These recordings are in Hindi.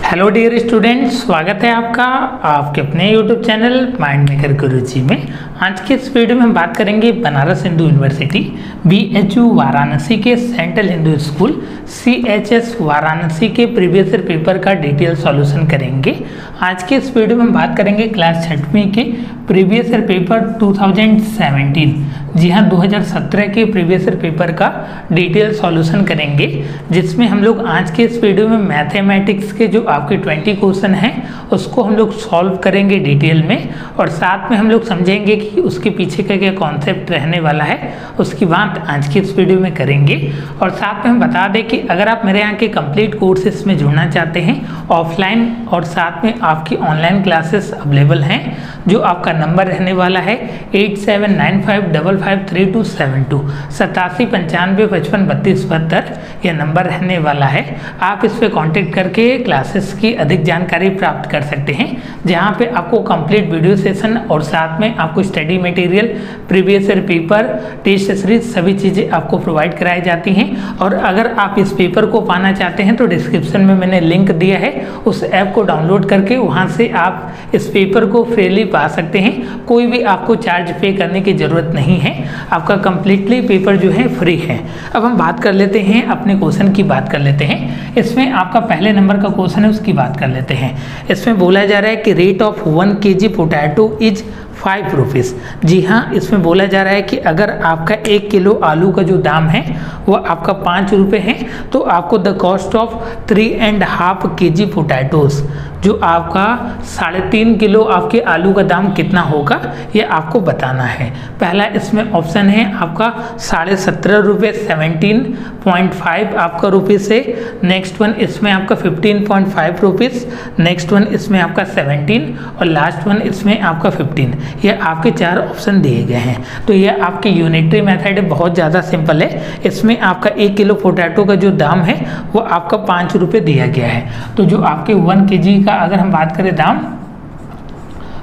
हेलो डियर स्टूडेंट्स, स्वागत है आपका आपके अपने यूट्यूब चैनल माइंड मेकर गुरुजी में। आज के इस वीडियो में हम बात करेंगे बनारस हिंदू यूनिवर्सिटी BHU वाराणसी के central Hindu school CHS Varanasi के प्रीवियस ईयर पेपर का डिटेल सॉल्यूशन करेंगे। आज के इस वीडियो में हम बात करेंगे क्लास 6वीं के प्रीवियस ईयर पेपर 2017, जी हाँ 2017 के प्रीवियस ईयर पेपर का डिटेल सॉल्यूशन करेंगे, जिसमें हम लोग आज के इस वीडियो में मैथमेटिक्स के जो आपके 20 क्वेश्चन हैं उसको हम लोग सॉल्व करेंगे डिटेल में, और साथ में हम लोग समझेंगे कि उसके पीछे का क्या कॉन्सेप्ट रहने वाला है, उसकी बात आज की इस वीडियो में करेंगे। और साथ में हम बता दें कि अगर आप मेरे यहाँ के कंप्लीट कोर्सेज में जुड़ना चाहते हैं ऑफलाइन और साथ में आपकी ऑनलाइन क्लासेस अवेलेबल हैं, जो आपका नंबर रहने वाला है 8795553272 8795553272 यह नंबर रहने वाला है। आप इस पर कॉन्टेक्ट करके क्लासेस की अधिक जानकारी प्राप्त कर सकते हैं, जहां पे आपको कंप्लीट वीडियो सेशन और साथ में आपको study material, previous year paper, test series सभी चीज़ें आपको प्रोवाइड कराई जाती हैं। और अगर आप इस पेपर को पाना चाहते हैं तो डिस्क्रिप्शन में मैंने लिंक दिया है, उस ऐप को डाउनलोड करके वहां से आप इस पेपर को फ्रीली पा सकते हैं। कोई भी आपको चार्ज पे करने की ज़रूरत नहीं है, आपका कंप्लीटली पेपर जो है फ्री है। अब हम बात कर लेते हैं, अपने क्वेश्चन की बात कर लेते हैं। इसमें आपका पहले नंबर का क्वेश्चन है, उसकी बात कर लेते हैं। इसमें बोला जा रहा है कि rate of 1 kg potato is 5 rupees. जी हाँ, इसमें बोला जा रहा है कि अगर आपका 1 किलो आलू का जो दाम है वो आपका 5 रुपये है, तो आपको the cost of 3.5 kg potatoes, जो आपका 3.5 किलो आपके आलू का दाम कितना होगा ये आपको बताना है। पहला इसमें ऑप्शन है आपका 17.5 रुपये 17.5 आपका रुपीज़ है। नेक्स्ट वन इसमें आपका 15.5 रुपीज़, नेक्स्ट वन इसमें आपका 17 और लास्ट वन इसमें आपका 15। ये आपके 4 ऑप्शन दिए गए हैं। तो ये आपकी यूनिटरी मेथड है, बहुत ज़्यादा सिंपल है। इसमें आपका 1 किलो पोटैटो का जो दाम है वो आपका 5 रुपये दिया गया है। तो जो आपके 1 kg का अगर हम बात करें दाम,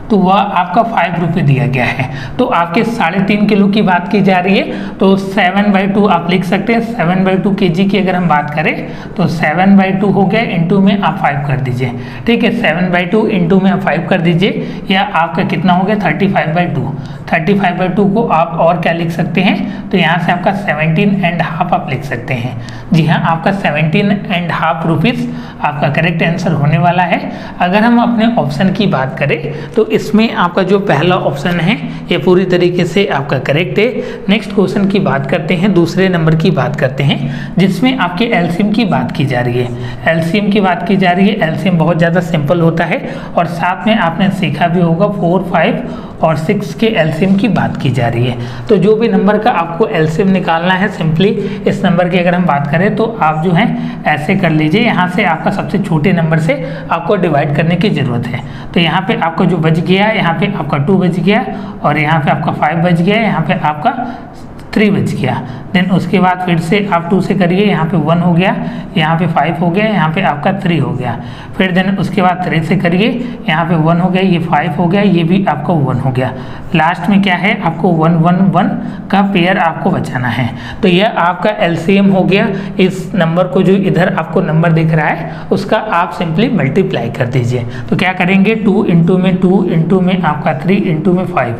तो वह आपका 5 रुपये दिया गया है। तो आपके 3.5 किलो की बात की जा रही है, तो 7/2 आप लिख सकते हैं। 7/2 kg की अगर हम बात करें तो 7/2 हो गया, इंटू में आप 5 कर दीजिए। ठीक है, 7/2 इंटू में आप 5 कर दीजिए, या आपका कितना हो गया 35/2। 35/2 को आप और क्या लिख सकते हैं, तो यहाँ से आपका 17.5 आप लिख सकते हैं। जी हाँ, आपका 17.5 रुपीज़ आपका करेक्ट आंसर होने वाला है। अगर हम अपने ऑप्शन की बात करें तो इसमें आपका जो पहला ऑप्शन है ये पूरी तरीके से आपका करेक्ट है। नेक्स्ट क्वेश्चन की बात करते हैं, दूसरे नंबर की बात करते हैं, जिसमें आपके एलसीएम की बात की जा रही है। एलसीएम की बात की जा रही है। एलसीएम बहुत ज़्यादा सिंपल होता है, और साथ में आपने सीखा भी होगा 4, 5 और 6 के एलसीएम की बात की जा रही है। तो जो भी नंबर का आपको एलसीएम निकालना है, सिंपली इस नंबर की अगर हम बात करें तो आप जो है ऐसे कर लीजिए, यहाँ से आपका सबसे छोटे नंबर से आपको डिवाइड करने की ज़रूरत है। तो यहाँ पे आपका जो बच गया, यहाँ पे आपका 2 बच गया, और यहाँ पे आपका 5 बच गया, यहाँ पे आपका 3 बच गया। देन उसके बाद फिर से आप 2 से करिए, यहाँ पे 1 हो गया, यहाँ पे 5 हो गया, यहाँ पे आपका 3 हो गया। फिर देन उसके बाद 3 से करिए, यहाँ पे 1 हो गया, ये 5 हो गया, ये भी आपका 1 हो गया। लास्ट में क्या है, आपको 1 1 1 का पेयर आपको बचाना है। तो यह आपका एलसीएम हो गया। इस नंबर को जो इधर आपको नंबर दिख रहा है उसका आप सिंपली मल्टीप्लाई कर दीजिए। तो क्या करेंगे, 2 इंटू में 2 इंटू में आपका 3 इंटू में 5,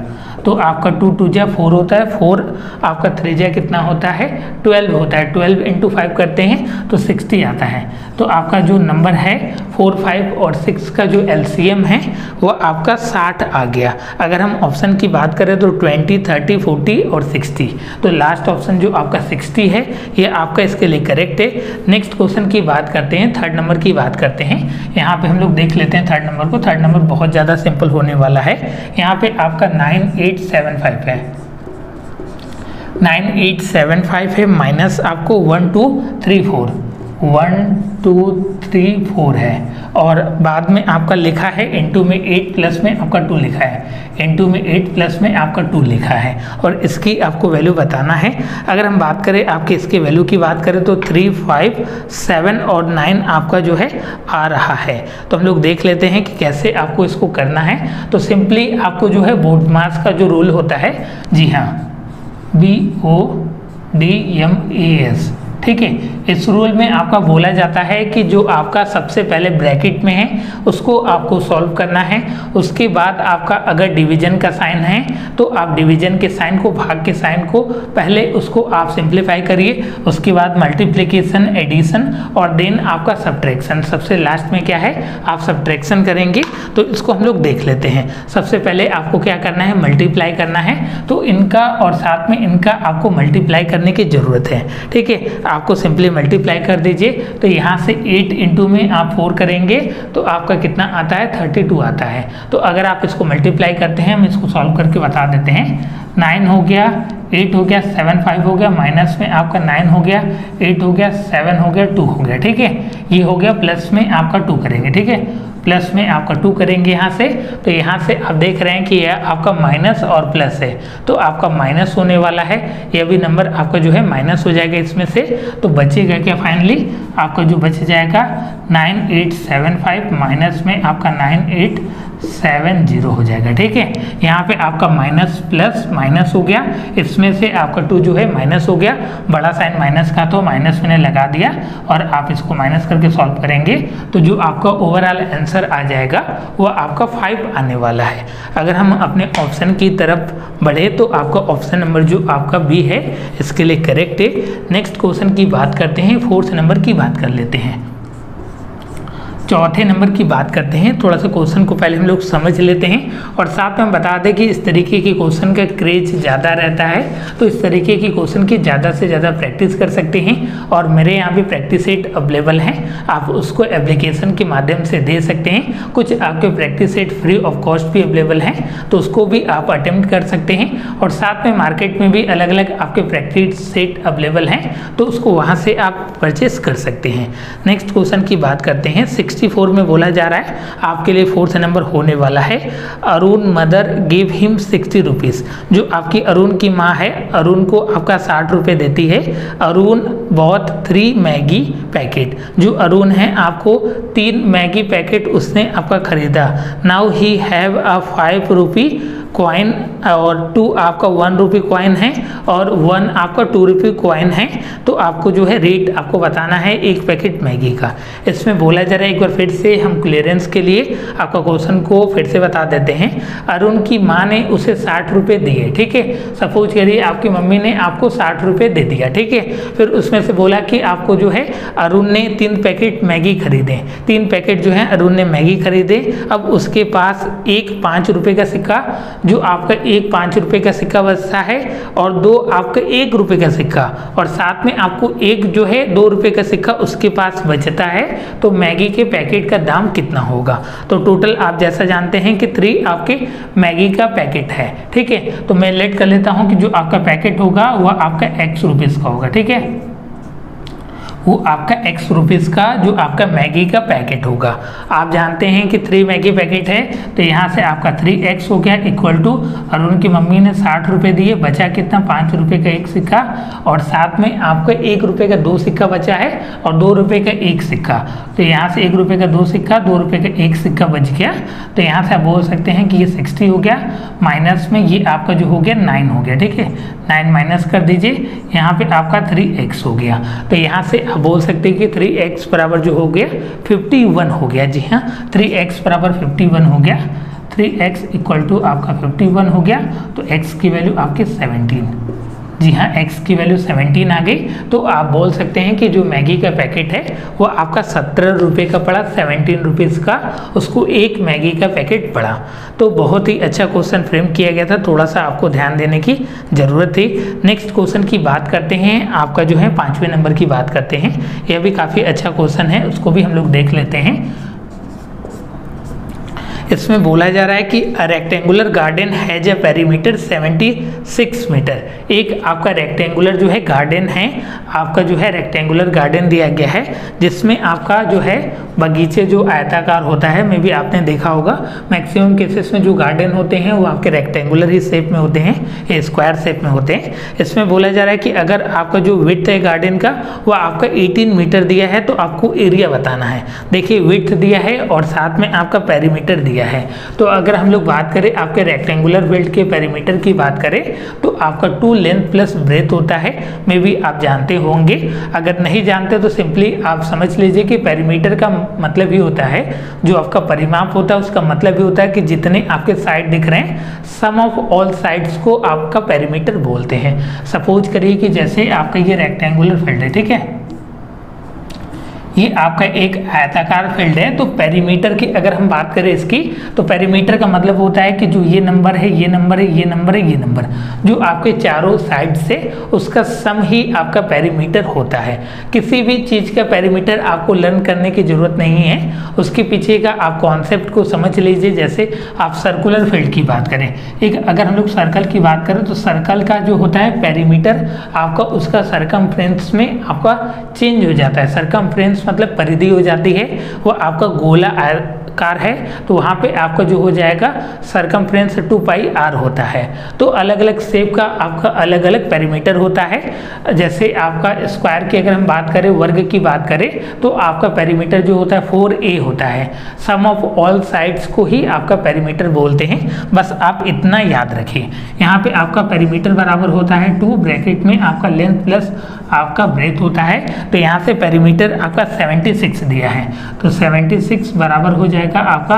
तो आपका 2 2 जा 4 होता है, 4 आपका 3 जा कितना होता है 12 होता है। 12 इंटू 5 करते हैं तो 60 आता है। तो आपका जो नंबर है 4, 5 और 6 का जो एलसीएम है वो आपका 60 आ गया। अगर हम ऑप्शन की बात करें तो 20, 30, 40 और 60, तो लास्ट ऑप्शन जो आपका 60 है ये आपका इसके लिए करेक्ट है। नेक्स्ट क्वेश्चन की बात करते हैं, थर्ड नंबर की बात करते हैं। यहाँ पे हम लोग देख लेते हैं थर्ड नंबर को। थर्ड नंबर बहुत ज़्यादा सिंपल होने वाला है। यहाँ पे आपका 9875 है, 9875 है, माइनस आपको 1 2 3 4 1 2 3 4 है, और बाद में आपका लिखा है इंटू में 8 प्लस में आपका 2 लिखा है, इंटू में 8 प्लस में आपका 2 लिखा है, और इसकी आपको वैल्यू बताना है। अगर हम बात करें आपके इसके वैल्यू की बात करें तो 3 5 7 और 9 आपका जो है आ रहा है। तो हम लोग देख लेते हैं कि कैसे आपको इसको करना है। तो सिंपली आपको जो है बोडमास का जो रूल होता है, जी हाँ BODMAS, ठीक है, इस रूल में आपका बोला जाता है कि जो आपका सबसे पहले ब्रैकेट में है उसको आपको सॉल्व करना है, उसके बाद आपका अगर डिवीजन का साइन है तो आप डिवीजन के साइन को, भाग के साइन को पहले उसको आप सिंप्लीफाई करिए, उसके बाद मल्टीप्लिकेशन, एडिशन और देन आपका सब्ट्रैक्शन, सबसे लास्ट में क्या है आप सब्ट्रैक्शन करेंगे। तो इसको हम लोग देख लेते हैं। सबसे पहले आपको क्या करना है, मल्टीप्लाई करना है, तो इनका और साथ में इनका आपको मल्टीप्लाई करने की ज़रूरत है। ठीक है, आपको सिंपली मल्टीप्लाई कर दीजिए। तो यहाँ से 8 इंटू में आप 4 करेंगे तो आपका कितना आता है, 32 आता है। तो अगर आप इसको मल्टीप्लाई करते हैं, हम इसको सॉल्व करके बता देते हैं। 9 हो गया, 8 हो गया, 7 5 हो गया, माइनस में आपका 9 हो गया, 8 हो गया, 7 हो गया, 2 हो गया। ठीक है, ये हो गया, प्लस में आपका 2 करेंगे। ठीक है, प्लस में आपका 2 करेंगे यहाँ से। तो यहाँ से आप देख रहे हैं कि यह आपका माइनस और प्लस है, तो आपका माइनस होने वाला है। यह भी नंबर आपका जो है माइनस हो जाएगा इसमें से। तो बचेगा क्या, फाइनली आपका जो बच जाएगा 9875 माइनस में आपका 9870 हो जाएगा। ठीक है, यहाँ पे आपका माइनस प्लस माइनस हो गया, इसमें से आपका 2 जो है माइनस हो गया, बड़ा साइन माइनस का तो माइनस मैंने लगा दिया, और आप इसको माइनस करके सॉल्व करेंगे तो जो आपका ओवरऑल आंसर आ जाएगा वो आपका 5 आने वाला है। अगर हम अपने ऑप्शन की तरफ बढ़े तो आपका ऑप्शन नंबर जो आपका बी है इसके लिए करेक्ट है। नेक्स्ट क्वेश्चन की बात करते हैं, 4th नंबर की बात कर लेते हैं। चौथे नंबर की बात करते हैं। थोड़ा सा क्वेश्चन को पहले हम लोग समझ लेते हैं और साथ में बता दें कि इस तरीके के क्वेश्चन का क्रेज ज़्यादा रहता है, तो इस तरीके की क्वेश्चन की ज़्यादा से ज़्यादा प्रैक्टिस कर सकते हैं। और मेरे यहाँ भी प्रैक्टिस सेट अवेलेबल हैं, आप उसको एप्लीकेशन के माध्यम से दे सकते हैं। कुछ आपके practice set free of cost भी अवेलेबल हैं, तो उसको भी आप अटेम्प्ट कर सकते हैं। और साथ में मार्केट में भी अलग अलग आपके प्रैक्टिस सेट अवेलेबल हैं, तो उसको वहाँ से आप परचेस कर सकते हैं। नेक्स्ट क्वेश्चन की बात करते हैं। 64 में बोला जा रहा है आपके लिए 4th नंबर होने वाला है। Arun mother give him 60 rupees. जो आपकी अरुण की माँ है, अरुण को आपका 60 रुपये देती है। Arun bought 3 Maggi packet. जो अरुण है आपको 3 मैगी पैकेट उसने आपका खरीदा। Now he have a 5 rupee coin और 2 आपका 1 रुपी कॉइन है और 1 आपका 2 रुपी कॉइन है। तो आपको जो है रेट आपको बताना है एक पैकेट मैगी का। इसमें बोला जा रहा है, एक बार फिर से हम क्लियरेंस के लिए आपका क्वेश्चन को फिर से बता देते हैं। अरुण की माँ ने उसे 60 रुपये दिए। ठीक है, सपोज करिए आपकी मम्मी ने आपको 60 रुपये दे दिया। ठीक है, फिर उसमें से बोला कि आपको जो है अरुण ने 3 पैकेट मैगी खरीदे। 3 पैकेट जो है अरुण ने मैगी खरीदे। अब उसके पास एक 5 रुपये का सिक्का, जो आपका एक 5 रुपये का सिक्का बचता है, और 2 आपका 1 रुपये का सिक्का, और साथ में आपको एक जो है 2 रुपये का सिक्का उसके पास बचता है। तो मैगी के पैकेट का दाम कितना होगा? तो टोटल आप जैसा जानते हैं कि 3 आपके मैगी का पैकेट है। ठीक है, तो मैं लेट कर लेता हूं कि जो आपका पैकेट होगा वह आपका X रुपीज़ का होगा। ठीक है, वो आपका X रुपीज़ का जो आपका मैगी का पैकेट होगा। आप जानते हैं कि 3 मैगी पैकेट है, तो यहाँ से आपका 3X हो गया इक्वल टू अरुण की मम्मी ने 60 रुपये दिए, बचा कितना 5 रुपये का एक सिक्का, और साथ में आपका 1 रुपये का 2 सिक्का बचा है और 2 रुपये का 1 सिक्का। तो यहाँ से 1 रुपये का 2 सिक्का, 2 रुपये का 1 सिक्का बच गया। तो यहाँ से आप बोल सकते हैं कि ये 60 हो गया, माइनस में ये आपका जो हो गया 9 हो गया। ठीक है, 9 माइनस कर दीजिए, यहाँ पे आपका 3X हो गया। तो यहाँ से आप बोल सकते हैं कि 3X बराबर जो हो गया 51 हो गया। जी हाँ, 3X बराबर 51 हो गया। 3X इक्वल टू आपका 51 हो गया, तो X की वैल्यू आपकी 17। जी हाँ, X की वैल्यू 17 आ गई। तो आप बोल सकते हैं कि जो मैगी का पैकेट है वो आपका 17 रुपये का पड़ा, 17 रुपीज़ का उसको एक मैगी का पैकेट पड़ा। तो बहुत ही अच्छा क्वेश्चन फ्रेम किया गया था, थोड़ा सा आपको ध्यान देने की ज़रूरत थी। नेक्स्ट क्वेश्चन की बात करते हैं, आपका जो है 5वें नंबर की बात करते हैं। यह भी काफ़ी अच्छा क्वेश्चन है, उसको भी हम लोग देख लेते हैं। इसमें बोला जा रहा है कि rectangular garden has a perimeter 76 metre. एक आपका रेक्टेंगुलर जो है गार्डन है, आपका जो है रेक्टेंगुलर गार्डन दिया गया है, जिसमें आपका जो है बगीचे जो आयताकार होता है, मे भी आपने देखा होगा मैक्सिमम केसेस में जो गार्डन होते हैं वो आपके रेक्टेंगुलर ही शेप में होते हैं, ये स्क्वायर शेप में होते हैं। इसमें बोला जा रहा है कि अगर आपका जो विड्थ है गार्डन का वो आपका 18 मीटर दिया है, तो आपको एरिया बताना है। देखिए विड्थ दिया है और साथ में आपका पेरीमीटर दिया दिया है। तो अगर हम लोग बात करें आपके रेक्टेंगुलर फील्ड के पेरीमीटर की बात करें तो आपका 2 लेंथ प्लस ब्रेथ होता है। मे बी आप जानते होंगे, अगर नहीं जानते तो सिंपली आप समझ लीजिए कि पेरीमीटर का मतलब ही होता है, जो आपका परिमाप होता है उसका मतलब ही होता है कि जितने आपके साइड दिख रहे हैं सम ऑफ ऑल साइड्स को आपका पेरीमीटर बोलते हैं। सपोज करिए कि जैसे आपका ये रेक्टेंगुलर फील्ड है, ठीक है, ये आपका एक आयताकार फील्ड है। तो पेरीमीटर की अगर हम बात करें इसकी, तो पेरीमीटर का मतलब होता है कि जो ये नंबर है, ये नंबर है, ये नंबर है, ये नंबर, जो आपके चारों साइड से उसका सम ही आपका पेरीमीटर होता है। किसी भी चीज़ का पेरीमीटर आपको लर्न करने की जरूरत नहीं है, उसके पीछे का आप कॉन्सेप्ट को समझ लीजिए। जैसे आप सर्कुलर फील्ड की बात करें, एक अगर हम लोग सर्कल की बात करें तो सर्कल का जो होता है पेरीमीटर आपका उसका सरकमफ्रेंस में आपका चेंज हो जाता है। सरकमफ्रेंस मतलब परिधि हो जाती है, वो आपका गोला आयताकार है तो वहाँ पे आपका जो हो जाएगा सरकमफ्रेंस 2 पाई r होता है। तो अलग अलग शेप का आपका अलग अलग पेरीमीटर होता है। जैसे आपका स्क्वायर की अगर हम बात करें, वर्ग की बात करें, तो आपका पेरीमीटर जो होता है 4a होता है। सम ऑफ ऑल साइड्स को ही आपका पेरीमीटर बोलते हैं। बस आप इतना याद रखिए। यहाँ पे आपका पेरीमीटर बराबर होता है 2 ब्रैकेट में आपका लेंथ प्लस आपका ब्रेथ होता है। तो यहाँ से पेरीमीटर आपका 76 दिया है, तो 76 बराबर हो जाएगा आपका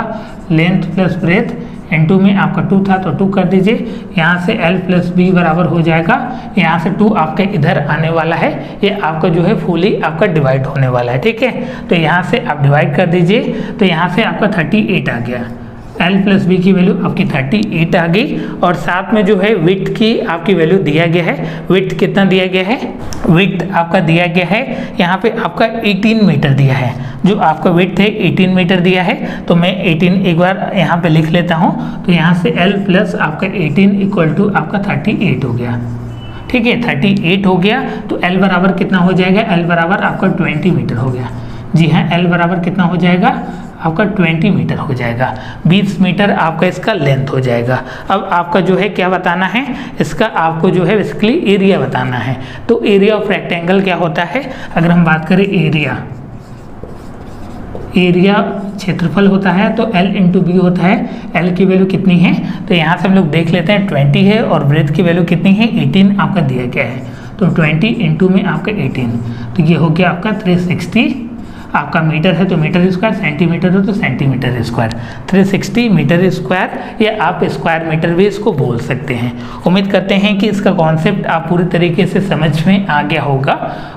लेंथ प्लस ब्रेथ, इनटू में आपका 2 था तो 2 कर दीजिए। यहाँ से L प्लस बी बराबर हो जाएगा, यहाँ से 2 आपके इधर आने वाला है, ये आपका जो है फुली आपका डिवाइड होने वाला है, ठीक है। तो यहाँ से आप डिवाइड कर दीजिए, तो यहाँ से आपका 38 आ गया। L प्लस बी की वैल्यू आपकी 38 आ गई। और साथ में जो है विड्थ की आपकी वैल्यू दिया गया है। विड्थ कितना दिया गया है? विड्थ आपका दिया गया है यहाँ पे आपका 18 मीटर दिया है। जो आपका विड्थ है 18 मीटर दिया है, तो मैं 18 एक बार यहाँ पे लिख लेता हूँ। तो यहाँ से L प्लस आपका 18 इक्वल टू आपका 38 हो गया, ठीक है। 38 हो गया तो L बराबर कितना हो जाएगा? L बराबर आपका 20 मीटर हो गया। जी हाँ, L बराबर कितना हो जाएगा? आपका 20 मीटर हो जाएगा। 20 मीटर आपका इसका लेंथ हो जाएगा। अब आपका जो है क्या बताना है, इसका आपको जो है बेसिकली एरिया बताना है। तो एरिया ऑफ रेक्टेंगल क्या होता है? अगर हम बात करें एरिया क्षेत्रफल होता है तो L इंटू बी होता है। L की वैल्यू कितनी है? तो यहाँ से हम लोग देख लेते हैं 20 है, और ब्रेथ की वैल्यू कितनी है? 18 आपका दिया गया है। तो 20 इंटू में आपका 18, तो ये हो गया आपका 360 आपका मीटर है तो मीटर स्क्वायर, सेंटीमीटर है तो सेंटीमीटर स्क्वायर। 360 मीटर स्क्वायर, या आप स्क्वायर मीटर भी इसको बोल सकते हैं। उम्मीद करते हैं कि इसका कॉन्सेप्ट आप पूरी तरीके से समझ में आ गया होगा,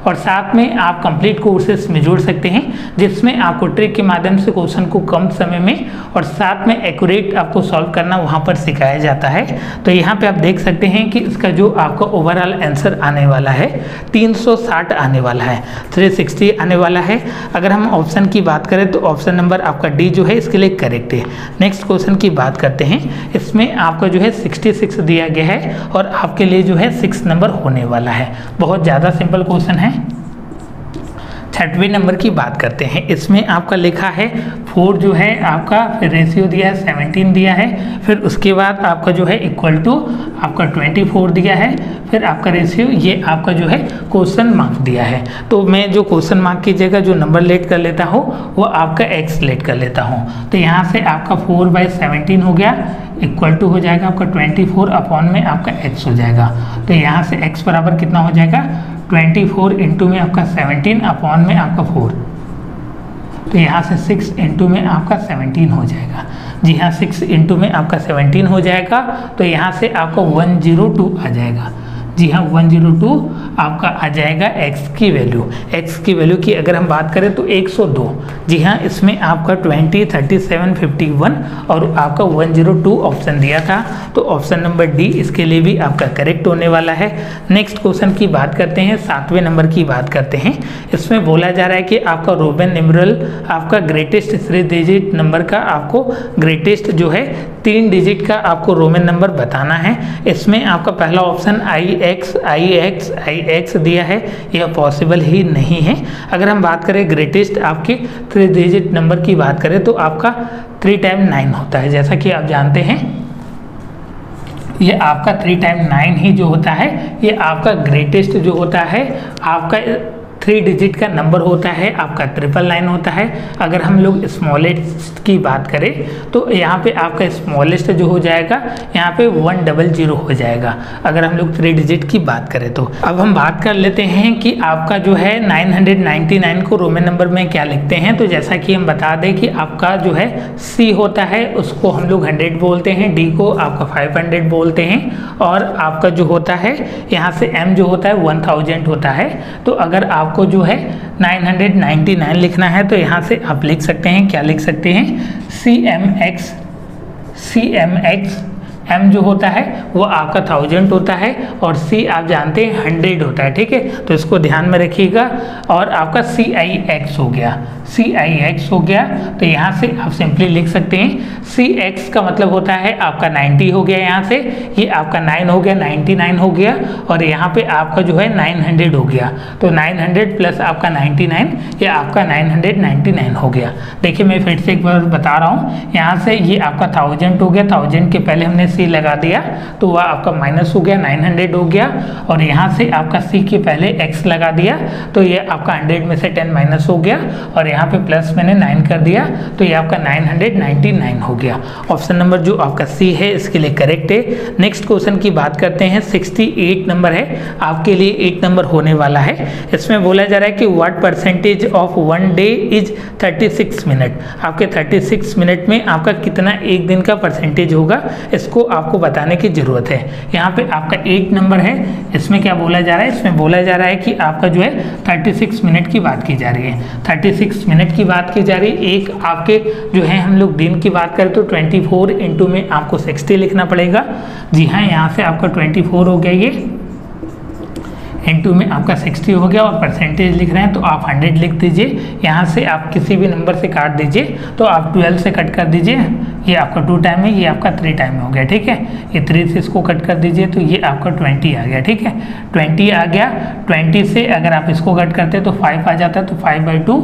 और साथ में आप कंप्लीट कोर्सेस में जोड़ सकते हैं, जिसमें आपको ट्रिक के माध्यम से क्वेश्चन को कम समय में और साथ में एक्यूरेट आपको सॉल्व करना वहाँ पर सिखाया जाता है। तो यहाँ पर आप देख सकते हैं कि इसका जो आपका ओवरऑल आंसर आने वाला है 360 आने वाला है, 360 आने वाला है। अगर हम ऑप्शन की बात करें तो ऑप्शन नंबर आपका डी जो है इसके लिए करेक्ट है। नेक्स्ट क्वेश्चन की बात करते हैं, इसमें आपका जो है 66 दिया गया है और आपके लिए जो है 6 नंबर होने वाला है। बहुत ज़्यादा सिंपल क्वेश्चन है। 6वें नंबर की बात करते हैं, इसमें आपका लिखा है 4 जो है आपका, फिर रेशियो दिया है 17 दिया है, फिर उसके बाद आपका जो है इक्वल टू आपका 24 दिया है, फिर आपका रेशियो, ये आपका जो है क्वेश्चन मार्क दिया है। तो मैं जो क्वेश्चन मार्क की जगह जो नंबर लेट कर लेता हूँ वो आपका x लेट कर लेता हूँ। तो यहाँ से आपका 4/17 हो गया, इक्वल टू हो जाएगा आपका 24 अपॉन में आपका x हो जाएगा। तो यहाँ से x बराबर कितना हो जाएगा? 24 इंटू में आपका 17 अपॉन में आपका 4, तो यहाँ से 6 इंटू में आपका 17 हो जाएगा। जी हाँ, 6 इंटू में आपका 17 हो जाएगा। तो यहाँ से आपको 102 आ जाएगा। जी हाँ, 102 आपका आ जाएगा x की वैल्यू। x की वैल्यू की अगर हम बात करें तो 102। जी हाँ, इसमें आपका 20, 37, 51 और आपका 102 ऑप्शन दिया था। तो ऑप्शन नंबर डी इसके लिए भी आपका करेक्ट होने वाला है। नेक्स्ट क्वेश्चन की बात करते हैं, 7वें नंबर की बात करते हैं। इसमें बोला जा रहा है कि आपका रोमन न्यूमेरल आपका ग्रेटेस्ट 3 डिजिट नंबर का आपको ग्रेटेस्ट जो है 3 डिजिट का आपको रोमन नंबर बताना है। इसमें आपका पहला ऑप्शन IX दिया है, यह पॉसिबल ही नहीं है। अगर हम बात करें ग्रेटेस्ट आपके 3 डिजिट नंबर की बात करें तो आपका 3 टाइम 9 होता है। जैसा कि आप जानते हैं ये आपका 3 टाइम 9 ही जो होता है ये आपका ग्रेटेस्ट जो होता है आपका 3 डिजिट का नंबर होता है आपका 999 होता है। अगर हम लोग स्मॉलेस्ट की बात करें तो यहाँ पे आपका स्मॉलेस्ट जो हो जाएगा यहाँ पे 100 हो जाएगा, अगर हम लोग 3 डिजिट की बात करें तो। अब हम बात कर लेते हैं कि आपका जो है 999 को रोमन नंबर में क्या लिखते हैं। तो जैसा कि हम बता दें कि आपका जो है C होता है उसको हम लोग 100 बोलते हैं, D को आपका 500 बोलते हैं, और आपका जो होता है यहाँ से M जो होता है 1000 होता है। तो अगर आपको जो है 999 लिखना है तो यहाँ से आप लिख सकते हैं, क्या लिख सकते हैं, CMX M जो होता है वो आपका 1000 होता है और C आप जानते हैं 100 होता है, ठीक है। तो इसको ध्यान में रखिएगा। और आपका CIX हो गया, CIX हो गया। तो यहाँ से आप सिंपली लिख सकते हैं CX का मतलब होता है आपका 90 हो गया, यहाँ से ये आपका 9 हो गया, 99 हो गया, और यहाँ पे आपका जो है 900 हो गया। तो 900 प्लस आपका 99 ये आपका 999 हो गया। देखिए मैं फिर से एक बार बता रहा हूँ, यहाँ से ये आपका 1000 हो गया, 1000 के पहले हमने C लगा दिया तो वह आपका माइनस हो गया, 900 हो गया, और यहाँ से आपका C के पहले X लगा दिया तो ये आपका 100 में से 10 माइनस हो गया, और यहाँ पे प्लस मैंने 9 कर दिया तो ये आपका 999 हो गया। ऑप्शन नंबर जो आपका C है इसके लिए करेक्ट है। नेक्स्ट क्वेश्चन की बात करते हैं, 68 नंबर है, आपके लिए 8 नंबर होने वाला है। इसमें बोला जा रहा है कि what percentage of 1 day is 36 minute. आपके 36 मिनट में आपका कितना एक दिन का परसेंटेज होगा, इसको आपको बताने की जरूरत है। यहाँ पे आपका 8 नंबर है, इसमें क्या बोला जा रहा है, इसमें बोला जा रहा है कि आपका जो है 36 मिनट की बात की जा रही है, 36 मिनट की बात की जा रही है। एक आपके जो है हम लोग दिन की बात करें तो 24 इंटू में आपको 60 लिखना पड़ेगा। जी हाँ, यहाँ से आपका 24 हो गया, ये इंटू में आपका 60 हो गया, और परसेंटेज लिख रहे हैं तो आप 100 लिख दीजिए। यहाँ से आप किसी भी नंबर से काट दीजिए, तो आप 12 से कट कर दीजिए, ये आपका 2 टाइम है, ये आपका 3 टाइम हो गया, ठीक है। ये 3 से इसको कट कर दीजिए तो ये आपका 20 आ गया, ठीक है, 20 आ गया। 20 से अगर आप इसको कट करते हैं तो 5 आ जाता है, तो 5/2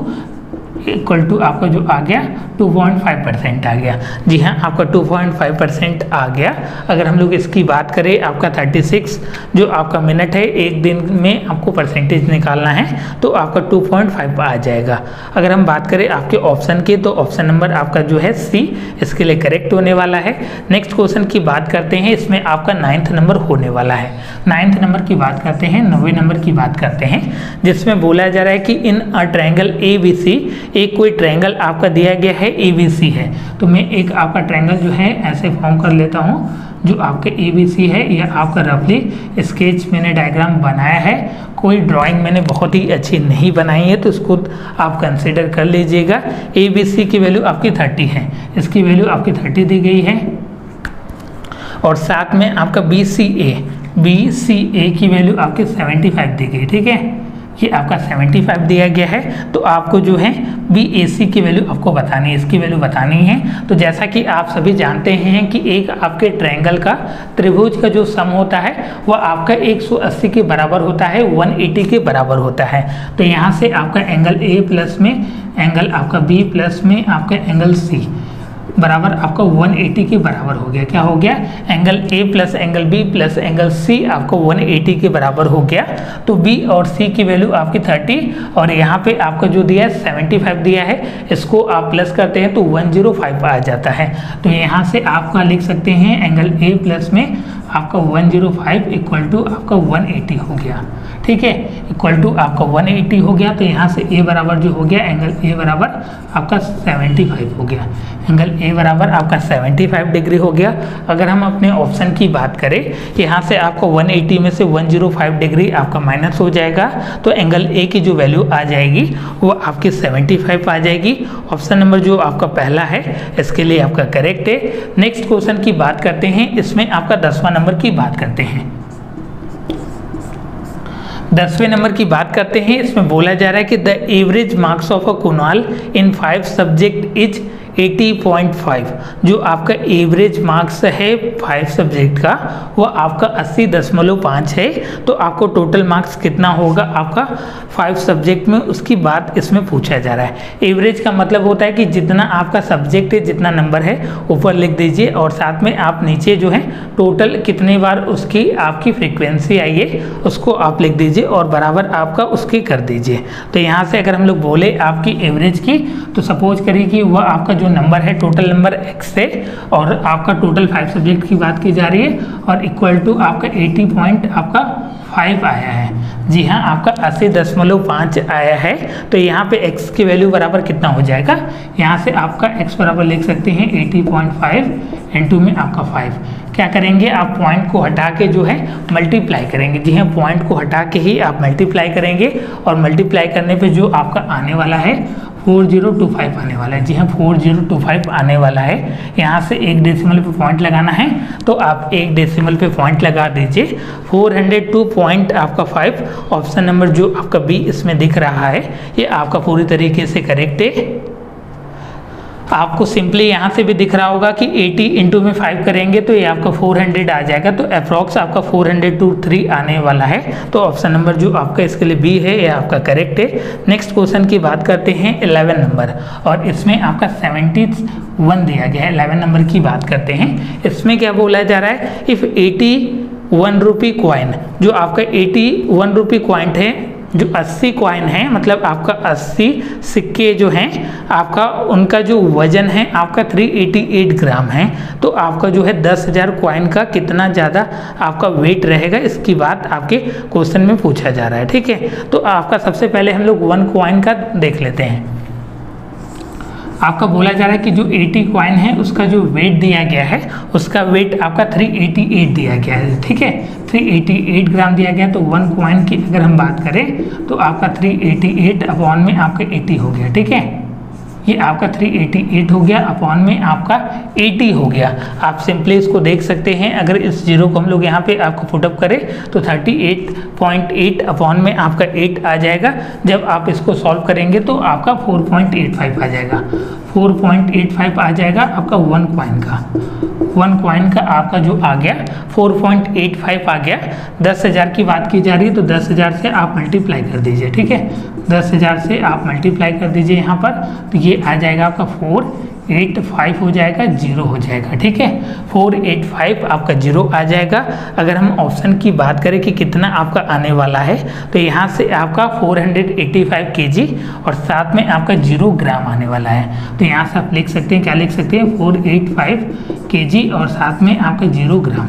इक्वल टू आपका जो आ गया 2.5% आ गया। जी हाँ, आपका 2.5% आ गया। अगर हम लोग इसकी बात करें, आपका 36 जो आपका मिनट है, एक दिन में आपको परसेंटेज निकालना है तो आपका 2.5 आ जाएगा। अगर हम बात करें आपके ऑप्शन की तो ऑप्शन नंबर आपका जो है C इसके लिए करेक्ट होने वाला है। नेक्स्ट क्वेश्चन की बात करते हैं, इसमें आपका 9th नंबर होने वाला है। 9th नंबर की बात करते हैं, 9वें नंबर की बात करते हैं, जिसमें बोला जा रहा है कि इन अ ट्रायंगल ABC, एक कोई ट्रायंगल आपका दिया गया है ABC है। तो मैं एक आपका ट्रायंगल जो है ऐसे फॉर्म कर लेता हूँ, जो आपके ABC है, यह आपका रफली स्केच मैंने डायग्राम बनाया है, कोई ड्राइंग मैंने बहुत ही अच्छी नहीं बनाई है, तो इसको आप कंसिडर कर लीजिएगा। ABC की वैल्यू आपकी 30 है, इसकी वैल्यू आपकी 30 दी गई है, और साथ में आपका BCA की वैल्यू आपकी 75 दी गई, ठीक है, ये आपका 75 दिया गया है। तो आपको जो है BAC की वैल्यू आपको बतानी है, इसकी वैल्यू बतानी है। तो जैसा कि आप सभी जानते हैं कि एक आपके ट्रायंगल का, त्रिभुज का जो सम होता है वह आपका 180 के बराबर होता है, 180 के बराबर होता है। तो यहाँ से आपका एंगल A प्लस में एंगल आपका B प्लस में आपका एंगल C बराबर आपका 180 के बराबर हो गया। क्या हो गया, angle A plus angle B plus angle C आपको 180 के बराबर हो गया। तो B और C की वैल्यू आपकी 30, और यहाँ पे आपका जो दिया है 75 दिया है, इसको आप प्लस करते हैं तो 105 आ जाता है। तो यहाँ से आपका लिख सकते हैं एंगल A प्लस में आपका 105 इक्वल टू आपका 180 हो गया, ठीक है, इक्वल टू आपका 180 हो गया। तो यहाँ से A बराबर जो हो गया, एंगल A बराबर आपका 75 हो गया, एंगल A बराबर आपका 75 डिग्री हो गया। अगर हम अपने ऑप्शन की बात करें, यहाँ से आपको 180 में से 105 डिग्री आपका माइनस हो जाएगा, तो एंगल A की जो वैल्यू आ जाएगी वो आपकी 75 आ जाएगी। ऑप्शन नंबर जो आपका पहला है इसके लिए आपका करेक्ट है। नेक्स्ट क्वेश्चन की बात करते हैं, इसमें आपका 10वां नंबर की बात करते हैं। 10वें नंबर की बात करते हैं, इसमें बोला जा रहा है कि the average marks of a Kunal in 5 subject is 80.5 जो आपका एवरेज मार्क्स है 5 सब्जेक्ट का वो आपका 80.5 है। तो आपको टोटल मार्क्स कितना होगा आपका 5 सब्जेक्ट में, उसकी बात इसमें पूछा जा रहा है। एवरेज का मतलब होता है कि जितना आपका सब्जेक्ट है, जितना नंबर है ऊपर लिख दीजिए और साथ में आप नीचे जो है टोटल कितने बार उसकी आपकी फ्रीक्वेंसी आई है उसको आप लिख दीजिए और बराबर आपका उसके कर दीजिए। तो यहाँ से अगर हम लोग बोले आपकी एवरेज की, तो सपोज करिए कि वह आपका जो नंबर है टोटल नंबर x है और आपका टोटल 5 सब्जेक्ट की बात की जा रही है और इक्वल टू आपका 80.5 आया है। जी हाँ, आपका 80.5 आया है। तो यहाँ पे x की वैल्यू बराबर कितना हो जाएगा, यहाँ से आपका x बराबर लिख सकते हैं 80.5 इंटू में आपका 5। क्या करेंगे आप पॉइंट को हटा के जो है मल्टीप्लाई करेंगे। जी हाँ, पॉइंट को हटा के ही आप मल्टीप्लाई करेंगे और मल्टीप्लाई करने पे जो आपका आने वाला है 4025 आने वाला है। जी हाँ, 4025 आने वाला है। यहाँ से एक डेसिमल पे पॉइंट लगाना है तो आप एक डेसिमल पे पॉइंट लगा दीजिए। 402 पॉइंट आपका 5 ऑप्शन नंबर जो आपका बी इसमें दिख रहा है ये आपका पूरी तरीके से करेक्ट है। आपको सिंपली यहाँ से भी दिख रहा होगा कि 80 इंटू में 5 करेंगे तो ये आपका 400 आ जाएगा। तो अप्रॉक्स आपका 403 आने वाला है। तो ऑप्शन नंबर जो आपका इसके लिए बी है ये आपका करेक्ट है। नेक्स्ट क्वेश्चन की बात करते हैं 11 नंबर और इसमें आपका 71 दिया गया है। 11 नंबर की बात करते हैं। इसमें क्या बोला जा रहा है, इफ़ 81 रुपी कॉइन जो आपका 81 रुपी कॉइन है, जो 80 कॉइन है मतलब आपका 80 सिक्के जो हैं आपका उनका जो वजन है आपका 388 ग्राम है। तो आपका जो है 10,000 कॉइन का कितना ज़्यादा आपका वेट रहेगा, इसकी बात आपके क्वेश्चन में पूछा जा रहा है। ठीक है, तो आपका सबसे पहले हम लोग 1 कॉइन का देख लेते हैं। आपका बोला जा रहा है कि जो 80 कॉइन है उसका जो वेट दिया गया है उसका वेट आपका 388 दिया गया है। ठीक है, 388 ग्राम दिया गया। तो 1 कॉइन की अगर हम बात करें तो आपका 388 अपॉन में आपका 80 हो गया। ठीक है, ये आपका 388 हो गया अपॉन में आपका 80 हो गया। आप सिंपली इसको देख सकते हैं। अगर इस जीरो को हम लोग यहाँ पे आपको पुटअप करें तो 38.8 अपॉन में आपका 8 आ जाएगा। जब आप इसको सॉल्व करेंगे तो आपका 4.85 आ जाएगा। 4.85 आ जाएगा आपका 1 कॉइन का। 1 कॉइन का आपका जो आ गया 4.85 आ गया। 10,000 की बात की जा रही है तो 10,000 से आप मल्टीप्लाई कर दीजिए। ठीक है, 10,000 से आप मल्टीप्लाई कर दीजिए यहाँ पर, तो ये आ जाएगा आपका 485 हो जाएगा, 0 हो जाएगा। ठीक है, 485 आपका 0 आ जाएगा। अगर हम ऑप्शन की बात करें कि कितना आपका आने वाला है तो यहाँ से आपका 485 kg और साथ में आपका 0 ग्राम आने वाला है। तो यहाँ से आप लिख सकते हैं, क्या लिख सकते हैं, 485 kg और साथ में आपका 0 ग्राम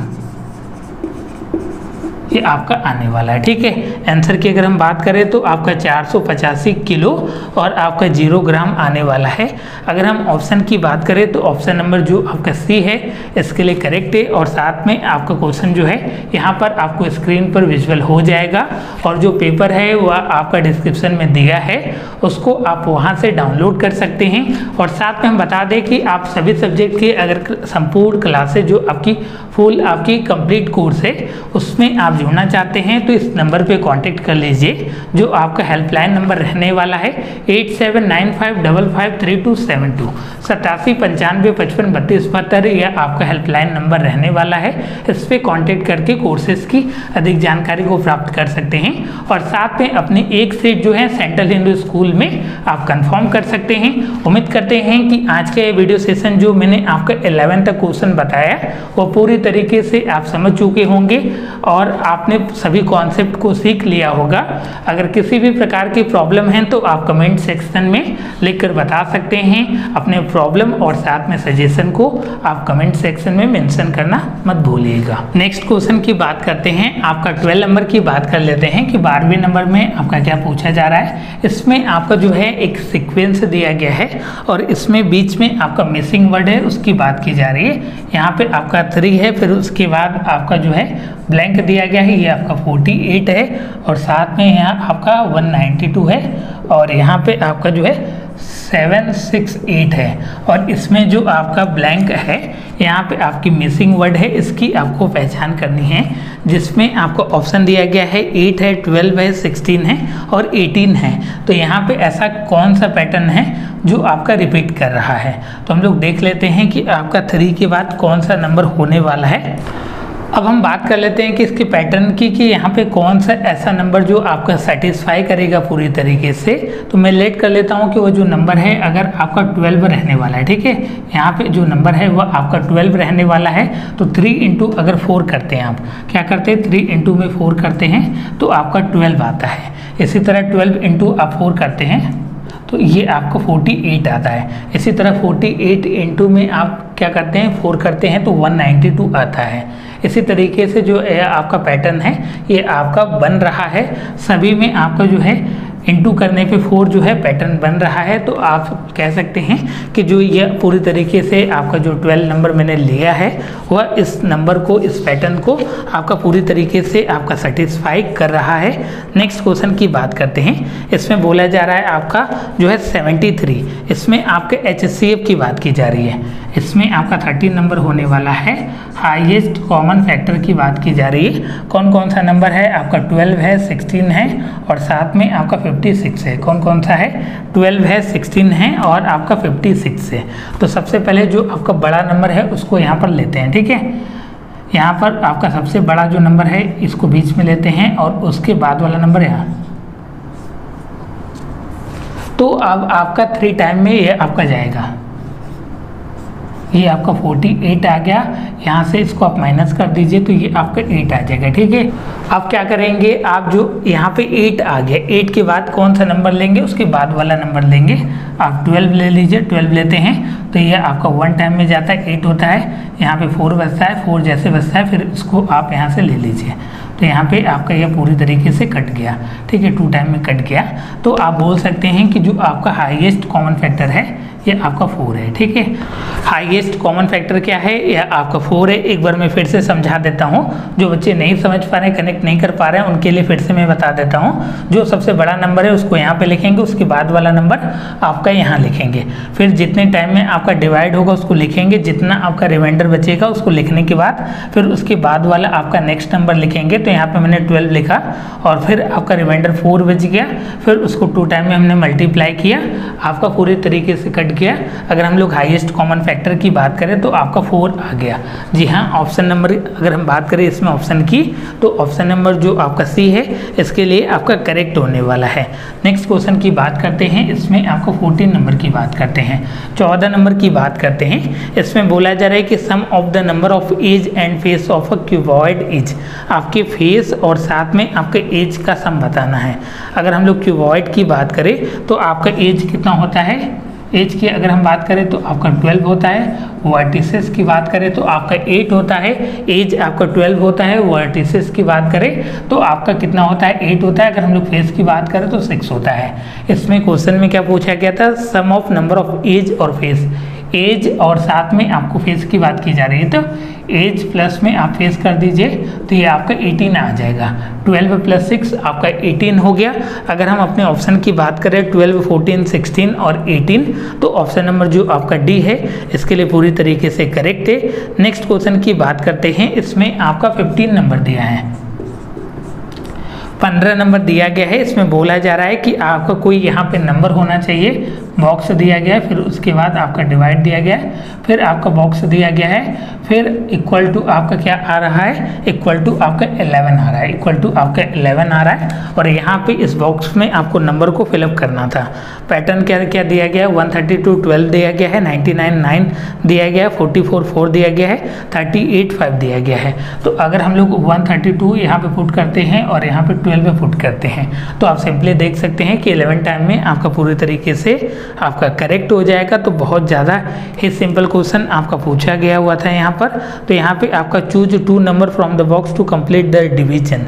ये आपका आने वाला है। ठीक है, आंसर की अगर हम बात करें तो आपका 485 किलो और आपका 0 ग्राम आने वाला है। अगर हम ऑप्शन की बात करें तो ऑप्शन नंबर जो आपका सी है इसके लिए करेक्ट है। और साथ में आपका क्वेश्चन जो है यहाँ पर आपको स्क्रीन पर विजुअल हो जाएगा और जो पेपर है वह आपका डिस्क्रिप्शन में दिया है, उसको आप वहाँ से डाउनलोड कर सकते हैं। और साथ में हम बता दें कि आप सभी सब्जेक्ट के अगर संपूर्ण क्लासेज जो आपकी फुल आपकी कंप्लीट कोर्स है उसमें आप जुड़ना चाहते हैं तो इस नंबर पे कांटेक्ट कर लीजिए जो आपका हेल्पलाइन नंबर रहने वाला है 8795553272 8795553272 यह आपका हेल्पलाइन नंबर रहने वाला है। इस पे कांटेक्ट करके कोर्सेज की अधिक जानकारी को प्राप्त कर सकते हैं और साथ में अपनी एक सीट जो है सेंट्रल हिंदू स्कूल में आप कंफर्म कर सकते हैं। उम्मीद करते हैं कि आज का ये वीडियो सेशन जो मैंने आपका 11 तक क्वेश्चन बताया वो पूरी तरीके से आप समझ चुके होंगे और आपने सभी कॉन्सेप्ट को सीख लिया होगा। अगर किसी भी प्रकार की प्रॉब्लम है तो आप कमेंट सेक्शन में लिखकर बता सकते हैं अपने प्रॉब्लम और साथ में सजेशन को आप कमेंट सेक्शन में मेंशन करना मत भूलिएगा। नेक्स्ट क्वेश्चन की बात करते हैं, आपका 12 नंबर की बात कर लेते हैं कि 12वें नंबर में आपका क्या पूछा जा रहा है। इसमें आपका जो है एक सीक्वेंस दिया गया है और इसमें बीच में आपका मिसिंग वर्ड है उसकी बात की जा रही है। यहाँ पे आपका 3 है, फिर उसके बाद आपका जो है ब्लैंक दिया गया है, ये आपका 48 है और साथ में यहाँ आपका 192 है और यहाँ पे आपका जो है 768 है और इसमें जो आपका ब्लैंक है यहाँ पे आपकी मिसिंग वर्ड है, इसकी आपको पहचान करनी है। जिसमें आपको ऑप्शन दिया गया है 8 है, 12 है, 16 है और 18 है। तो यहाँ पे ऐसा कौन सा पैटर्न है जो आपका रिपीट कर रहा है। तो हम लोग देख लेते हैं कि आपका 3 के बाद कौन सा नंबर होने वाला है। अब हम बात कर लेते हैं कि इसके पैटर्न की कि यहाँ पे कौन सा ऐसा नंबर जो आपका सेटिस्फाई करेगा पूरी तरीके से। तो मैं लेट कर लेता हूँ कि वो जो नंबर है अगर आपका 12 रहने वाला है, ठीक है, यहाँ पे जो नंबर है वह आपका 12 रहने वाला है। तो 3 इंटू अगर 4 करते हैं, आप क्या करते हैं 3 इंटू में 4 करते हैं तो आपका 12 आता है। इसी तरह 12 इंटू आप 4 करते हैं तो ये आपको 48 आता है। इसी तरह 48 इंटू में आप क्या करते हैं 4 करते हैं तो 192 आता है। इसी तरीके से जो आपका पैटर्न है ये आपका बन रहा है, सभी में आपका जो है इंटू करने पे 4 जो है पैटर्न बन रहा है। तो आप कह सकते हैं कि जो ये पूरी तरीके से आपका जो 12 नंबर मैंने लिया है वह इस नंबर को, इस पैटर्न को आपका पूरी तरीके से आपका सेटिस्फाई कर रहा है। नेक्स्ट क्वेश्चन की बात करते हैं। इसमें बोला जा रहा है आपका जो है 73, इसमें आपके HCF की बात की जा रही है। इसमें आपका 13 नंबर होने वाला है। हाईएस्ट कॉमन फैक्टर की बात की जा रही है। कौन कौन सा नंबर है आपका 12 है, 16 है और साथ में आपका 56 है। कौन कौन सा है 12 है, 16 है और आपका 56 है। तो सबसे पहले जो आपका बड़ा नंबर है उसको यहाँ पर लेते हैं, ठीक है। यहाँ पर आपका सबसे बड़ा जो नंबर है इसको बीच में लेते हैं और उसके बाद वाला नंबर यहाँ। तो अब आपका 3 टाइम में ये आपका जाएगा, ये आपका 48 आ गया। यहाँ से इसको आप माइनस कर दीजिए तो ये आपका 8 आ जाएगा, ठीक है। आप क्या करेंगे, आप जो यहाँ पे 8 आ गया, 8 के बाद कौन सा नंबर लेंगे उसके बाद वाला नंबर लेंगे। आप 12 ले लीजिए, 12 लेते हैं तो ये आपका 1 टाइम में जाता है, 8 होता है। यहाँ पे 4 बचता है, 4 जैसे बचता है फिर इसको आप यहाँ से ले लीजिए। तो यहाँ पे आपका यह पूरी तरीके से कट गया, ठीक है, 2 टाइम में कट गया। तो आप बोल सकते हैं कि जो आपका हाईएस्ट कॉमन फैक्टर है ये आपका 4 है, ठीक है। हाईएस्ट कॉमन फैक्टर क्या है, यह आपका 4 है। एक बार मैं फिर से समझा देता हूँ, जो बच्चे नहीं समझ पा रहे हैं, कनेक्ट नहीं कर पा रहे हैं, उनके लिए फिर से मैं बता देता हूँ। जो सबसे बड़ा नंबर है उसको यहाँ पे लिखेंगे, उसके बाद वाला नंबर आपका यहाँ लिखेंगे, फिर जितने टाइम में आपका डिवाइड होगा उसको लिखेंगे, जितना आपका रिमाइंडर बचेगा उसको लिखने के बाद फिर उसके बाद वाला आपका नेक्स्ट नंबर लिखेंगे। तो यहाँ पर मैंने 12 लिखा और फिर आपका रिमाइंडर 4 बच गया, फिर उसको 2 टाइम में हमने मल्टीप्लाई किया, आपका पूरी तरीके से कट गया। अगर हम लोग हाईएस्ट कॉमन फैक्टर की बात करें तो आपका 4 आ गया। जी हाँ, ऑप्शन नंबर अगर हम बात करें इसमें ऑप्शन की तो ऑप्शन नंबर जो आपका सी है इसके लिए आपका करेक्ट होने वाला है। नेक्स्ट क्वेश्चन की बात करते हैं। इसमें आपको 14 नंबर की बात करते हैं, 14 नंबर की बात करते हैं। इसमें बोला जा रहा है कि sum of the number of edge and face of a cuboid is, आपके फेस और साथ में आपके एज का सम बताना है। अगर हम लोग क्यूबॉइड की बात करें तो आपका एज कितना होता है, एज की अगर हम बात करें तो आपका 12 होता है। वर्टिसेस की बात करें तो आपका 8 होता है, एज आपका 12 होता है। वर्टिसेस की बात करें तो आपका कितना होता है 8 होता है। अगर हम लोग फेस की बात करें तो 6 होता है। इसमें क्वेश्चन में क्या पूछा गया था, सम ऑफ नंबर ऑफ एज और फेस, एज और साथ में आपको फेस की बात की जा रही है। तो एज प्लस में आप फेस कर दीजिए तो ये आपका 18 आ जाएगा। 12 प्लस 6 आपका 18 हो गया। अगर हम अपने ऑप्शन की बात करें 12, 14, 16 और 18 तो ऑप्शन नंबर जो आपका डी है इसके लिए पूरी तरीके से करेक्ट है। नेक्स्ट क्वेश्चन की बात करते हैं। इसमें आपका 15 नंबर दिया है, 15 नंबर दिया गया है। इसमें बोला जा रहा है कि आपका कोई यहाँ पे नंबर होना चाहिए, बॉक्स दिया गया है, फिर उसके बाद आपका डिवाइड दिया गया है, फिर आपका बॉक्स दिया गया है, फिर इक्वल टू आपका क्या आ रहा है, इक्वल टू आपका 11 आ रहा है, इक्वल टू आपका 11 आ रहा है। और यहाँ पे इस बॉक्स में आपको नंबर को फिलअप करना था। पैटर्न क्या क्या दिया गया है, 132 12 दिया गया है, 99 9 दिया गया है, 44 4 दिया गया है, 38 5 दिया गया है। तो अगर हम लोग 132 यहाँ पे पुट करते हैं और यहाँ पे 12 पे पुट करते हैं तो आप सिंपली देख सकते हैं कि 11 टाइम में आपका पूरी तरीके से आपका करेक्ट हो जाएगा। तो बहुत ज़्यादा ही सिंपल क्वेश्चन आपका पूछा गया हुआ था यहाँ पर। तो यहाँ पे आपका choose 2 number from the box to complete the division,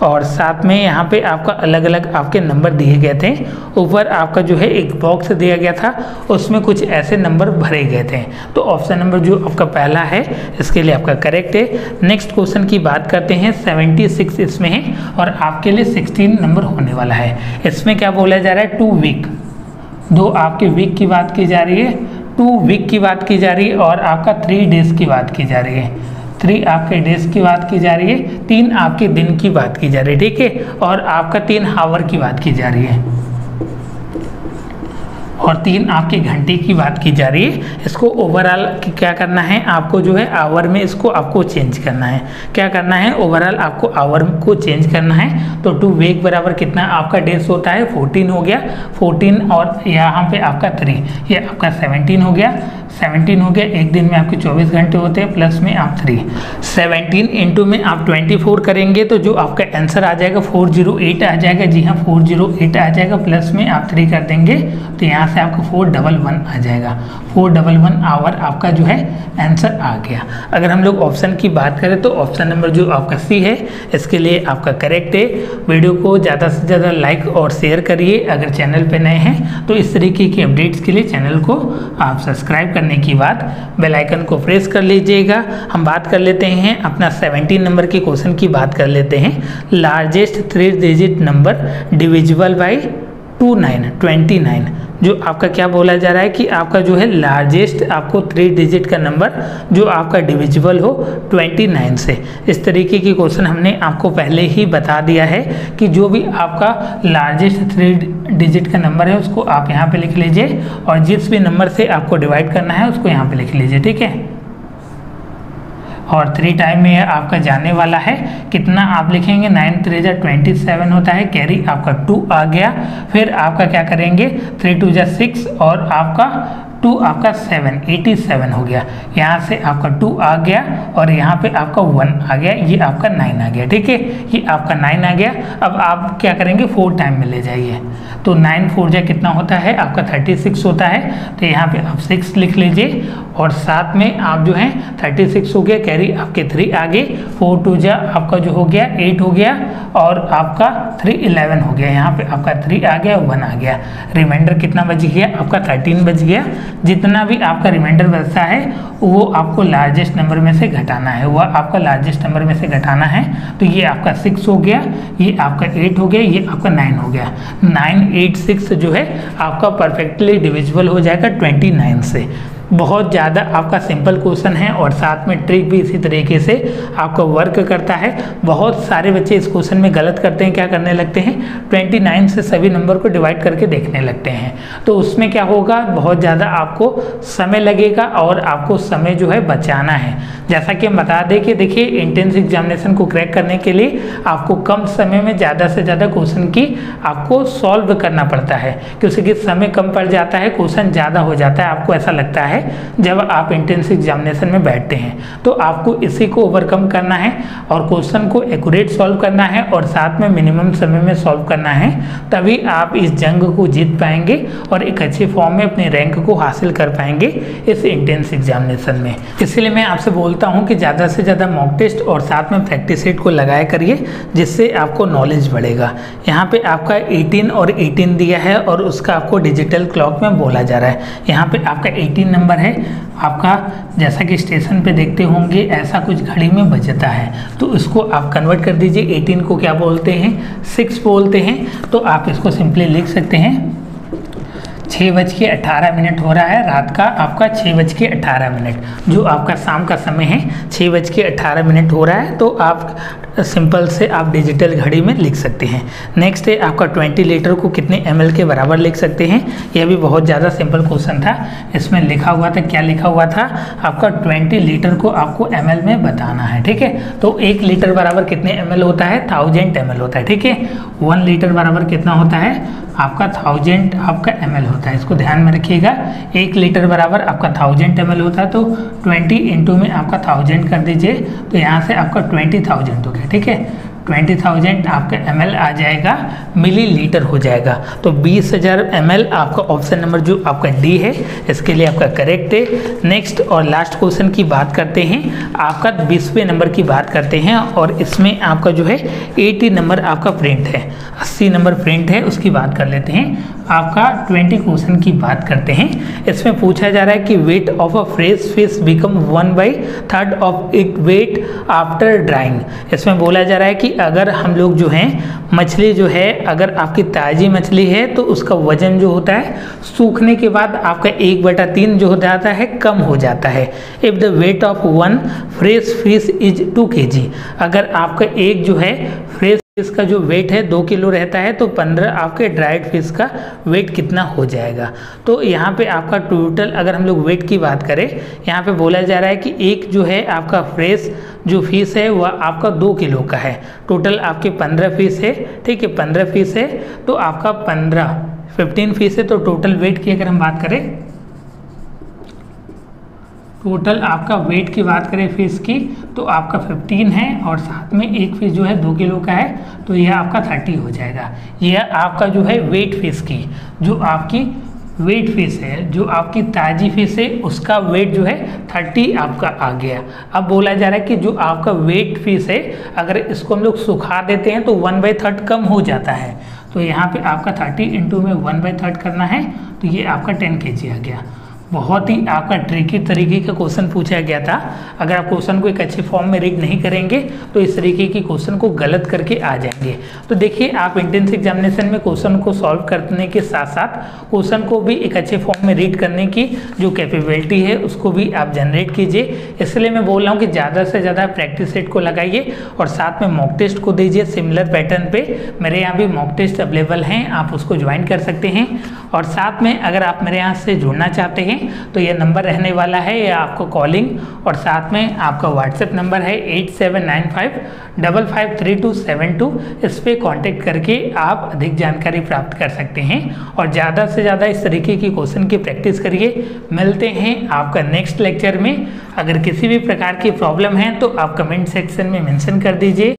और साथ में यहाँ पे आपका अलग अलग आपके नंबर दिए गए थे। ऊपर आपका जो है एक बॉक्स दिया गया था, उसमें कुछ ऐसे नंबर भरे गए थे। तो ऑप्शन नंबर जो आपका पहला है इसके लिए आपका करेक्ट है। नेक्स्ट क्वेश्चन की बात करते हैं। 76 इसमें है और आपके लिए 16 नंबर होने वाला है। इसमें क्या बोला जा रहा है, 2 वीक, 2 आपके वीक की बात की जा रही है, 2 वीक की बात की जा रही है और आपका 3 डेज की बात की जा रही है, 3 आपके डेज की बात की जा रही है, 3 आपके दिन की बात की जा रही है, ठीक है, और आपका 3 हावर की बात की जा रही है। और 3 आपकी घंटे की बात की जा रही है। इसको ओवरऑल क्या करना है आपको जो है आवर में इसको आपको चेंज करना है। क्या करना है ओवरऑल आपको आवर को चेंज करना है। तो 2 वीक बराबर कितना आपका डेज होता है 14 हो गया, 14 और यहाँ पे आपका 3 ये आपका 17 हो गया, 17 हो गया। एक दिन में आपके 24 घंटे होते हैं, प्लस में आप 3 17 इंटू में आप 24 करेंगे तो जो आपका आंसर आ जाएगा 408 आ जाएगा। जी हाँ 408 आ जाएगा, प्लस में आप 3 कर देंगे तो यहाँ से आपका 411 आ जाएगा। 411 आवर आपका जो है आंसर आ गया। अगर हम लोग ऑप्शन की बात करें तो ऑप्शन नंबर जो आपका सी है इसके लिए आपका करेक्ट है। वीडियो को ज़्यादा से ज़्यादा लाइक और शेयर करिए। अगर चैनल पे नए हैं तो इस तरीके की अपडेट्स के लिए चैनल को आप सब्सक्राइब करने के बाद बेल आइकन को प्रेस कर लीजिएगा। हम बात कर लेते हैं अपना 17 नंबर के क्वेश्चन की बात कर लेते हैं। Largest 3 digit number divisible by 29 जो आपका क्या बोला जा रहा है कि आपका जो है लार्जेस्ट आपको 3 डिजिट का नंबर जो आपका डिविजिबल हो 29 से। इस तरीके की क्वेश्चन हमने आपको पहले ही बता दिया है कि जो भी आपका लार्जेस्ट 3 डिजिट का नंबर है उसको आप यहाँ पे लिख लीजिए और जिस भी नंबर से आपको डिवाइड करना है उसको यहाँ पे लिख लीजिए, ठीक है। और 3 टाइम में आपका जाने वाला है कितना आप लिखेंगे 9 3 जा 27 होता है, कैरी आपका 2 आ गया। फिर आपका क्या करेंगे 3 2 जा 6 और आपका 2 आपका 7 87 हो गया। यहाँ से आपका 2 आ गया और यहाँ पे आपका 1 आ गया, ये आपका 9 आ गया, ठीक है। ये आपका 9 आ गया। अब आप क्या करेंगे 4 टाइम में ले जाइए तो 9 4 जा कितना होता है आपका 36 होता है। तो यहाँ पे आप 6 लिख लीजिए और साथ में आप जो है 36 हो गया, कैरी आपके 3 आ गए। 4 2 जा आपका जो हो गया 8 हो गया और आपका 3 11 हो गया। यहाँ पे आपका 3 आ गया 1 आ गया। रिमाइंडर कितना बच गया आपका 13 बच गया। जितना भी आपका रिमाइंडर बचता है वो आपको लार्जेस्ट नंबर में से घटाना है, वह आपका लार्जेस्ट नंबर में से घटाना है। तो ये आपका 6 हो गया, ये आपका 8 हो गया, ये आपका 9 हो गया। 986 जो है आपका परफेक्टली डिविजिबल हो जाएगा 29 से। बहुत ज़्यादा आपका सिंपल क्वेश्चन है और साथ में ट्रिक भी इसी तरीके से आपका वर्क करता है। बहुत सारे बच्चे इस क्वेश्चन में गलत करते हैं, क्या करने लगते हैं 29 से सभी नंबर को डिवाइड करके देखने लगते हैं। तो उसमें क्या होगा बहुत ज़्यादा आपको समय लगेगा और आपको समय जो है बचाना है। जैसा कि हम बता दें कि देखिए एंट्रेंस एग्जामिनेशन को क्रैक करने के लिए आपको कम समय में ज़्यादा से ज़्यादा क्वेश्चन की आपको सॉल्व करना पड़ता है, क्योंकि समय कम पड़ जाता है, क्वेश्चन ज़्यादा हो जाता है। आपको ऐसा लगता है जब आप एंट्रेंस एग्जामिनेशन में बैठते हैं तो आपको इसी को ओवरकम करना है और क्वेश्चन को एक्यूरेट सॉल्व करना है और साथ में मिनिमम समय में सॉल्व करना है, तभी आप इस जंग को जीत पाएंगे और एक अच्छे फॉर्म में अपने रैंक को हासिल कर पाएंगे इस एंट्रेंस एग्जामिनेशन में। इसलिए मैं आपसे बोलता हूं कि ज़्यादा से ज़्यादा मॉक टेस्ट और साथ में प्रैक्टिस सेट को लगाया करिए, जिससे आपको नॉलेज बढ़ेगा। यहाँ पे आपका 18 और 18 दिया है और उसका आपको डिजिटल क्लॉक में बोला जा रहा है। यहाँ पे आपका 18 नंबर है आपका, जैसा कि स्टेशन पे देखते होंगे ऐसा कुछ घड़ी में बजता है, तो इसको आप कन्वर्ट कर दीजिए। 18 को क्या बोलते हैं 6 बोलते हैं, तो आप इसको सिंपली लिख सकते हैं 6:18 हो रहा है रात का आपका 6:18, जो आपका शाम का समय है 6:18 हो रहा है। तो आप सिंपल से आप डिजिटल घड़ी में लिख सकते हैं। नेक्स्ट है आपका 20 लीटर को कितने ml के बराबर लिख सकते हैं। यह भी बहुत ज़्यादा सिंपल क्वेश्चन था। इसमें लिखा हुआ था, क्या लिखा हुआ था आपका 20 लीटर को आपको ml में बताना है, ठीक है। तो 1 लीटर बराबर कितने ml होता है 1000 ml होता है, ठीक है। 1 लीटर बराबर कितना होता है आपका 1000 आपका ml होता है, इसको ध्यान में रखिएगा। 1 लीटर बराबर आपका 1000 ml होता है, तो 20 इंटू में आपका 1000 कर दीजिए, तो यहाँ से आपका 20,000 हो गया, ठीक है। 20,000 आपका ml आ जाएगा, मिलीलीटर हो जाएगा। तो 20,000 ml आपका ऑप्शन नंबर जो आपका डी है इसके लिए आपका करेक्ट है। नेक्स्ट और लास्ट क्वेश्चन की बात करते हैं, आपका 20वें नंबर की बात करते हैं और इसमें आपका जो है 80 नंबर आपका प्रिंट है, 80 नंबर प्रिंट है, उसकी बात कर लेते हैं। आपका 20 क्वेश्चन की बात करते हैं। इसमें पूछा जा रहा है कि weight of a fresh fish become 1/3 of it weight after drying. इसमें बोला जा रहा है कि अगर हम लोग जो हैं मछली जो है, अगर आपकी ताज़ी मछली है तो उसका वजन जो होता है सूखने के बाद आपका 1/3 जो हो जाता है कम हो जाता है। If the weight of 1 fresh fish is 2 kg, अगर आपका एक जो है फ्रेश फिश का जो वेट है 2 किलो रहता है, तो 15 आपके ड्राइड फिश का वेट कितना हो जाएगा। तो यहाँ पे आपका टोटल अगर हम लोग वेट की बात करें, यहाँ पे बोला जा रहा है कि एक जो है आपका फ्रेश जो फिश है वह आपका 2 किलो का है। टोटल आपके 15 फिश है, ठीक है, 15 फिश है तो आपका 15 फिश है। तो टोटल वेट की अगर हम बात करें, टोटल आपका वेट की बात करें फिश की, तो आपका 15 है और साथ में एक फिश जो है 2 किलो का है, तो यह आपका 30 हो जाएगा। यह आपका जो है वेट फिश की, जो आपकी वेट फिश है, जो आपकी ताज़ी फिश है उसका वेट जो है 30 आपका आ गया। अब बोला जा रहा है कि जो आपका वेट फिश है अगर इसको हम लोग सुखा देते हैं तो 1/3 कम हो जाता है। तो यहाँ पे आपका 30 इंटू में 1/3 करना है, तो ये आपका 10 kg आ गया। बहुत ही आपका ट्रिकी तरीके का क्वेश्चन पूछा गया था। अगर आप क्वेश्चन को एक अच्छे फॉर्म में रीड नहीं करेंगे तो इस तरीके की क्वेश्चन को गलत करके आ जाएंगे। तो देखिए, आप एंट्रेंस एग्जामिनेशन में क्वेश्चन को सॉल्व करने के साथ साथ क्वेश्चन को भी एक अच्छे फॉर्म में रीड करने की जो कैपेबिलिटी है उसको भी आप जनरेट कीजिए। इसलिए मैं बोल रहा हूँ कि ज़्यादा से ज़्यादा प्रैक्टिस सेट को लगाइए और साथ में मॉक टेस्ट को दीजिए सिमिलर पैटर्न पे। मेरे यहाँ भी मॉक टेस्ट अवेलेबल हैं, आप उसको ज्वाइन कर सकते हैं। और साथ में अगर आप मेरे यहाँ से जुड़ना चाहते हैं तो ये नंबर रहने वाला है, या आपको कॉलिंग और साथ में आपका व्हाट्सएप नंबर है 8795553272। इस पे कांटेक्ट करके आप अधिक जानकारी प्राप्त कर सकते हैं और ज़्यादा से ज़्यादा इस तरीके की क्वेश्चन की प्रैक्टिस करिए। मिलते हैं आपका नेक्स्ट लेक्चर में। अगर किसी भी प्रकार की प्रॉब्लम है तो आप कमेंट सेक्शन में मेंशन कर दीजिए।